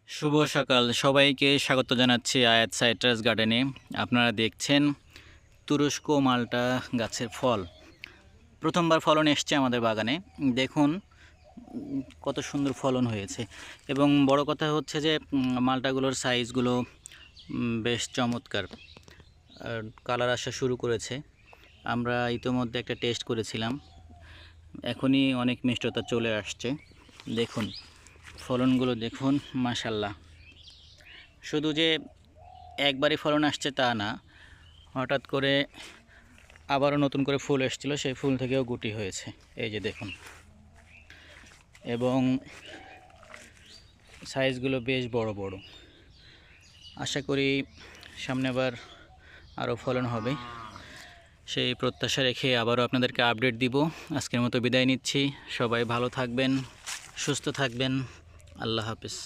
শুভ সকাল সবাইকে স্বাগত জানাচ্ছি আয়াত সাইট্রাস গার্ডেনে। আপনারা দেখছেন তুরস্ক মাল্টা গাছের ফল। প্রথমবার ফলন এসছে আমাদের বাগানে। দেখুন কত সুন্দর ফলন হয়েছে এবং বড় কথা হচ্ছে যে মাল্টাগুলোর সাইজগুলো বেশ চমৎকার, কালার আসা শুরু করেছে। আমরা ইতোমধ্যে একটা টেস্ট করেছিলাম, এখনই অনেক মিষ্টতা চলে আসছে। দেখুন ফলনগুলো দেখুন, মাশাল্লাহ। শুধু যে একবারই ফলন আসছে তা না, হঠাৎ করে আবারও নতুন করে ফুল এসেছিল, সেই ফুল থেকেও গুটি হয়েছে, এই যে দেখুন। এবং সাইজগুলো বেশ বড় বড়। আশা করি সামনেবার আরও ফলন হবে, সেই প্রত্যাশা রেখে আবারও আপনাদেরকে আপডেট দিব। আজকের মতো বিদায় নিচ্ছি। সবাই ভালো থাকবেন, সুস্থ থাকবেন। আল্লাহ হাফেজ।